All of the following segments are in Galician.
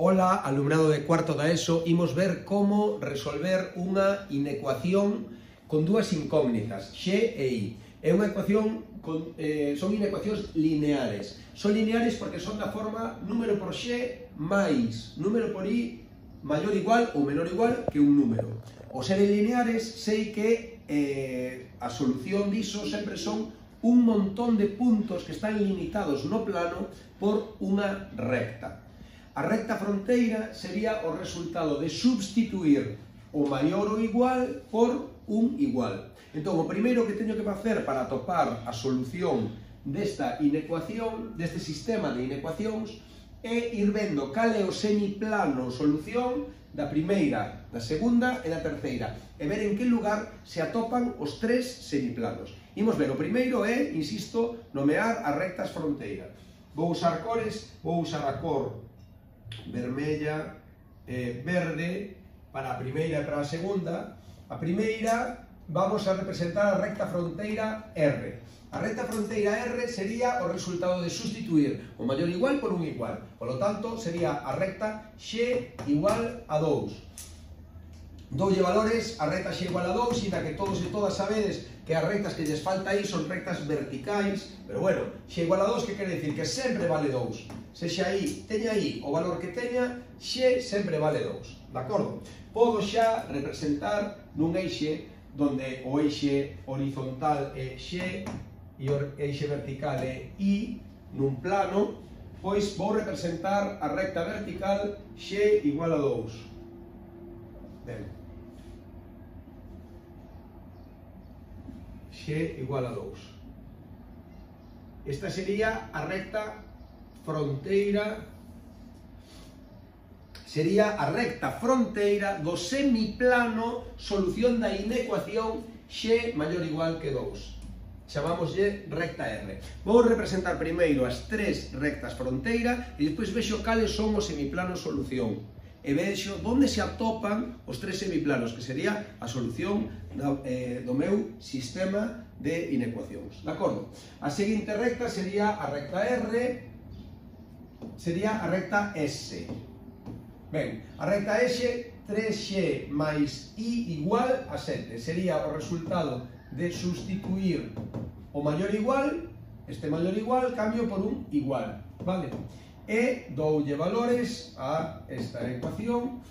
Ola, alumnado de cuarto da ESO, imos ver como resolver unha inecuación con dúas incógnitas, x e y. É unha ecuación son inecuacións lineares. Son lineares porque son da forma número por x máis número por y maior igual ou menor igual que un número. Ao seren lineares, sei que a solución diso sempre son un montón de puntos que están limitados no plano por unha recta. A recta fronteira sería o resultado de substituir o maior ou igual por un igual. Entón, o primeiro que teño que facer para atopar a solución desta inecuación, deste sistema de inecuacións, é ir vendo cal é o semiplano solución da primeira, da segunda e da terceira, e ver en que lugar se atopan os tres semiplanos. Imos ver, o primeiro é, insisto, nomear as rectas fronteiras. Vou usar cores, vou usar a cor vermella, verde, para a primeira e para a segunda. A primeira vamos a representar a recta fronteira R. A recta fronteira R sería o resultado de sustituir o maior igual por un igual. Por lo tanto, sería a recta x igual a 2. Doulle valores a recta x igual a 2, sinta que todos e todas sabedes que as rectas que lles falta aí son rectas verticais, pero bueno, x igual a 2 que quere dicir que sempre vale 2. Sexa aí, teña aí o valor que teña, x sempre vale 2, de acordo? Podo xa representar nun eixe donde o eixe horizontal é x e o eixe vertical é y, nun plano, pois vou representar a recta vertical x igual a 2. Ben. X igual a 2. Esta sería a recta fronteira, sería a recta fronteira do semiplano solución da inecuación x maior igual que 2. Chamámoslle recta R. Vou representar primeiro as tres rectas fronteira e despois vexo cales son os semiplanos solución. E vexo onde se atopan os tres semiplanos, que sería a solución do meu sistema de inecuacións. De acordo? A seguinte recta sería a recta R, sería a recta S. Ben, a recta S, 3x máis y igual a 7. Sería o resultado de sustituir o maior igual, este maior igual, cambio por un igual, vale? E doulle valores a esta ecuación,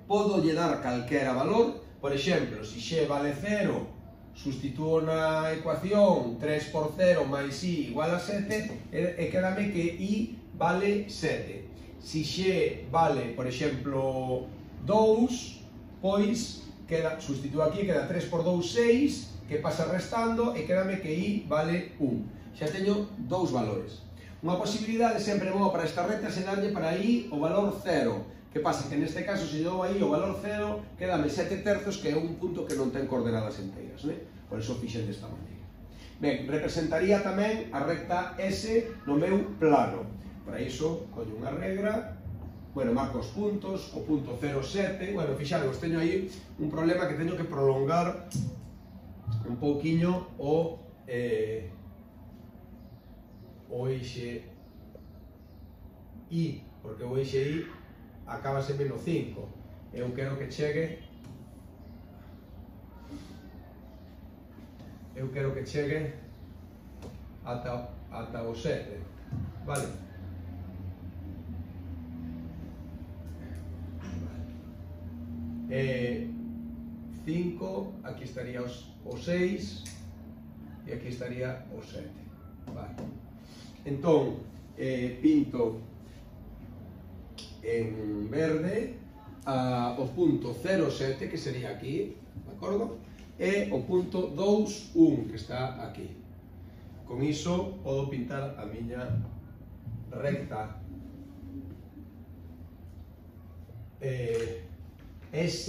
podolle dar calquera valor, por exemplo, se x vale 0, sustituo na ecuación 3 por 0 máis y igual a 7, e quedame que y vale 7. Se x vale, por exemplo, 2, pois sustituo aquí, queda 3 por 2, 6, que pasa restando, e quedame que y vale 1. Xa teño dous valores. Unha posibilidade sempre boa para esta recta é darlle para y o valor 0. Que pasa? Que neste caso, se dou aí o valor 0, quedame 7 terzos, que é un punto que non ten coordenadas enteiras, né? Por iso fixen desta maneira. Ben, representaría tamén a recta S no meu plano. Para iso, collo unha regra, bueno, marco os puntos, o punto 0,7, bueno, fixaros, teño aí un problema que teño que prolongar un pouquiño o eixe y, porque o eixe y acabase menos 5. Eu quero que chegue ata o 7, vale? 5, aquí estaría o 6 e aquí estaría o 7, vale? Entón, pinto en verde o punto 0,7, que sería aquí, de acordo? E o punto 2,1, que está aquí. Con iso podo pintar a miña recta S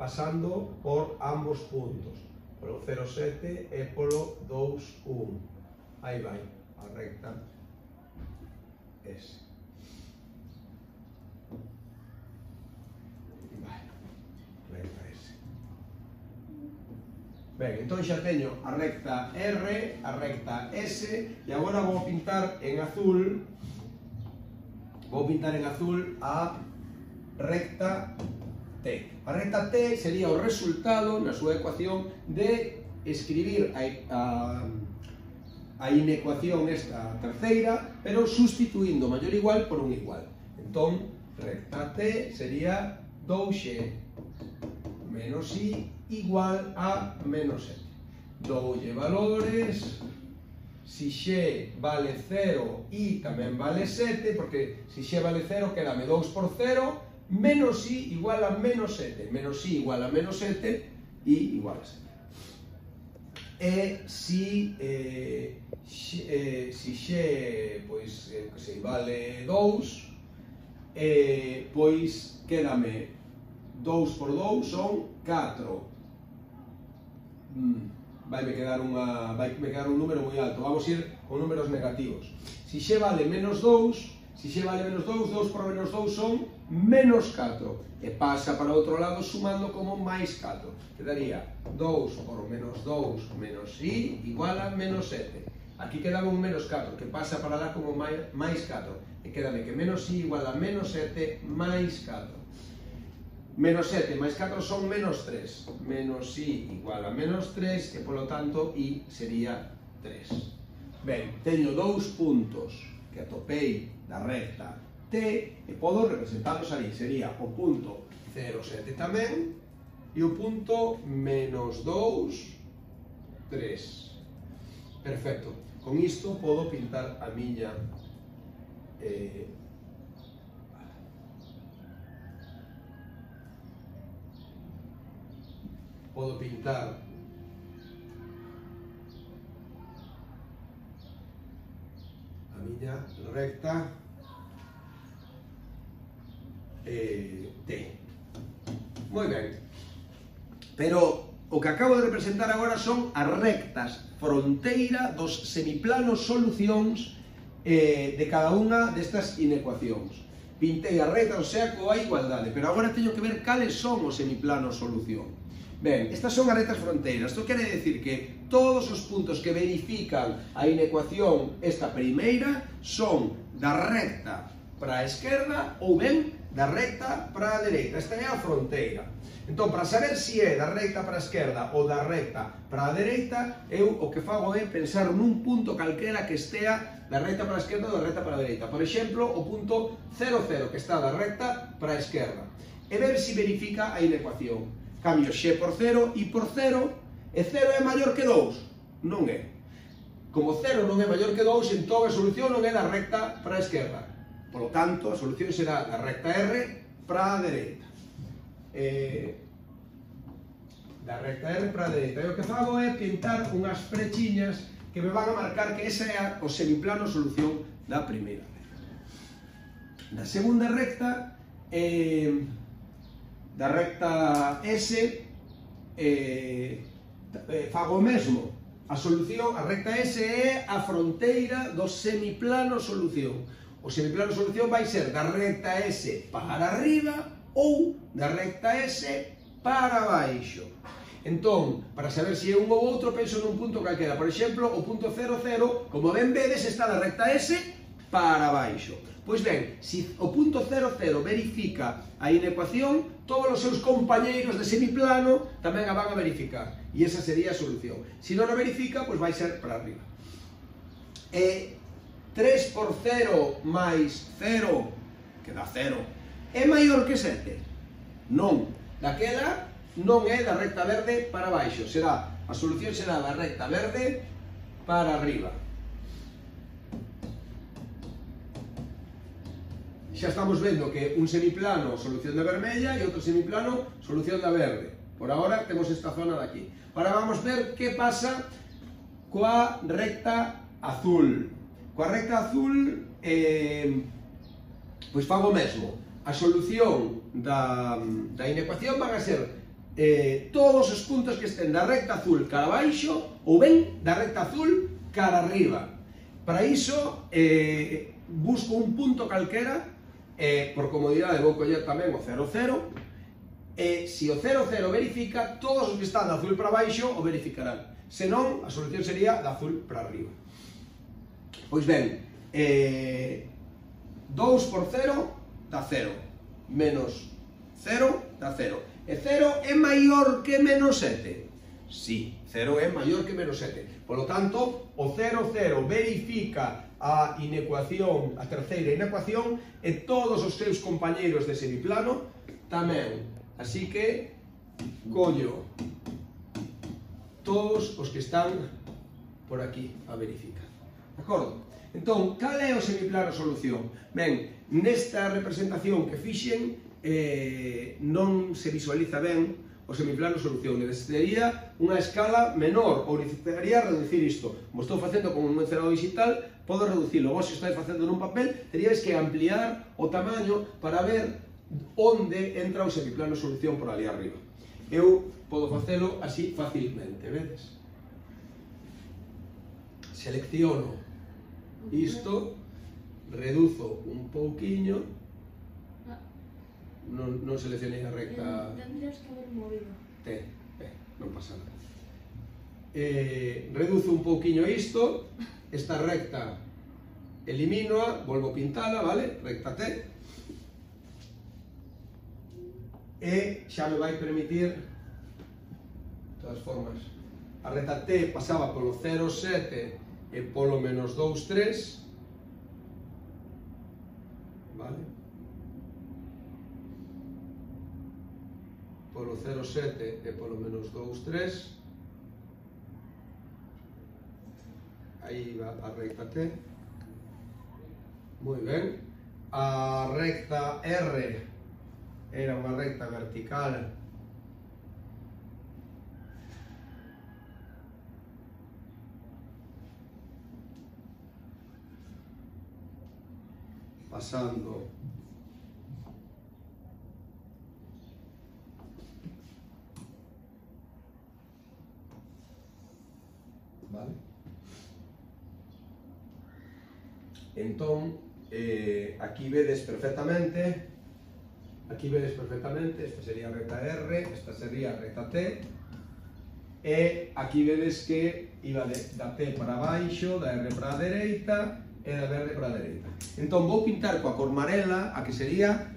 pasando por ambos puntos, polo 0,7 e polo 2,1. Aí vai a recta S. Recta S. Ben, entón xa teño a recta R, a recta S, e agora vou pintar en azul vou pintar en azul a recta T. A recta T sería o resultado na súa ecuación de escribir a inecuación esta terceira, pero sustituindo o maior igual por un igual. Entón, recta T sería 2x menos i igual a menos 7. Doulle valores, si x vale 0, i tamén vale 7, porque si x vale 0, quedame 2 por 0, menos i igual a menos 7. Menos i igual a menos 7, i igual a 7. E si x pois, vale 2, pois quedame 2 por 2 son 4. Vai me quedar un número moi alto. Vamos a ir con números negativos. Si x vale menos 2, 2 por menos 2 son menos 4. E pasa para o outro lado sumando como máis 4. Quedaría 2 por menos 2 menos i igual a menos 7. Aquí quedaba un menos 4, que pasa para lá como máis 4. E quedame que menos i igual a menos 7 máis 4. Menos 7 máis 4 son menos 3. Menos i igual a menos 3, e polo tanto i sería 3. Ben, teño dous puntos que atopei da recta T e podo representarlos ali. Sería o punto 0, 7 tamén e o punto menos 2, 3. Perfecto. Con isto podo pintar a miña podo pintar a miña recta T. Moi ben. Pero o que acabo de representar agora son as rectas fronteira dos semiplanos solucións de cada unha destas inecuacións. Pintei a recta, o sea, coa igualdade, pero agora teño que ver cales son os semiplanos solución. Ben, estas son as rectas fronteiras. Isto quere decir que todos os puntos que verifican a inecuación esta primeira son da recta para a esquerda ou ben da recta para a dereita. Esta é a fronteira. Entón, para saber se é da recta para a esquerda ou da recta para a dereita, eu o que fago é pensar nun punto calquera que estea da recta para a esquerda ou da recta para a dereita. Por exemplo, o punto 0, 0, que está da recta para a esquerda. E ver se verifica a inecuación. Cambio x por 0, i por 0, e 0 é maior que 2? Non é. Como 0 non é maior que 2, entón a solución non é da recta para a esquerda. Por lo tanto, a solución será da recta R para a dereita. Da recta R para a dereita. E o que fago é pintar unhas frechiñas que me van a marcar que esa é o semiplano solución da primeira recta. Da segunda recta, da recta S, fago o mesmo. A solución, a recta S é a fronteira do semiplano solución. O semiplano solución vai ser da recta S para arriba ou da recta S para baixo. Entón, para saber se é un ou outro, penso nun punto calquera. Por exemplo, o punto 0, 0, como ben vedes, está da recta S para baixo. Pois ben, se o punto 0, 0 verifica a inecuación, todos os seus compañeiros de semiplano tamén a van a verificar. E esa sería a solución. Se non a verifica, pois vai ser para arriba. 3 por 0 máis 0, que dá 0, é maior que 7? Non. Daquela non é da recta verde para baixo. A solución será da recta verde para arriba. Xa estamos vendo que un semiplano solución da vermella e outro semiplano solución da verde. Por agora temos esta zona de aquí. Ahora vamos ver que pasa coa recta azul. Coa recta azul, pois fago o mesmo. A solución da inecuación van a ser todos os puntos que estén da recta azul cara abaixo ou ben da recta azul cara arriba. Para iso, busco un punto calquera, por comodidade vou coller tamén o 0, 0, e se o 0, 0 verifica, todos os que están da azul para baixo o verificarán. Se non, a solución sería da azul para arriba. Pois ben, 2 por 0 dá 0, menos 0 dá 0. E 0 é maior que menos 7? Sí, 0 é maior que menos 7. Por lo tanto, o 0, 0 verifica a inecuación, a terceira inecuación, e todos os seus compañeiros de semiplano tamén. Así que, collo todos os que están por aquí a verificar. De acordo? Entón, cal é o semiplano solución? Ben, nesta representación que fixen, non se visualiza ben o semiplano solución. Necesitaría unha escala menor, ou necesitaría reducir isto. Como estou facendo con un encerado digital, podo reducilo. Vos, se estáis facendo nun papel, teríais que ampliar o tamaño para ver onde entra o semiplano solución por ali arriba. Eu podo facelo así facilmente, vedes? Selecciono isto, reduzo un pouquiño, non seleccionei a recta... Tendrías que haber movido. Non pasa nada. Reduzo un pouquiño isto, esta recta eliminoa, volvo a pintala, vale? Recta T. E xa me vai permitir, de todas formas, a recta T pasaba polo 0,7 e polo menos 2,3, vale? Polo 0,7 e polo menos 2,3, aí va a recta T, moi ben. A recta R era unha recta vertical pasando vale? Entón, aquí vedes perfectamente, esta sería a recta R, esta sería a recta T, e aquí vedes que iba da T para baixo, da R para a dereita e da R para a dereita. Entón vou pintar coa cor amarela a que sería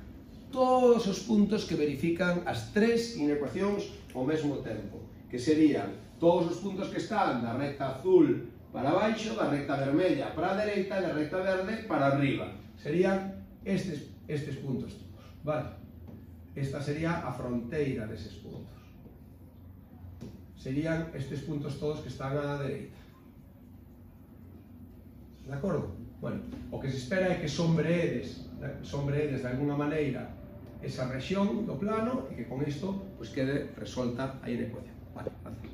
todos os puntos que verifican as tres inecuacións ao mesmo tempo, que serían todos os puntos que están da recta azul para baixo, da recta vermella para a dereita e da recta verde para arriba. Serían estes puntos todos, vale? Esta sería a fronteira deses puntos. Serían estes puntos todos que están á dereita. De acordo? Bueno, o que se espera é que sombreedes de alguna maneira esa rexión do plano e que con isto pues, quede resolta a inecuación. Vale, gracias.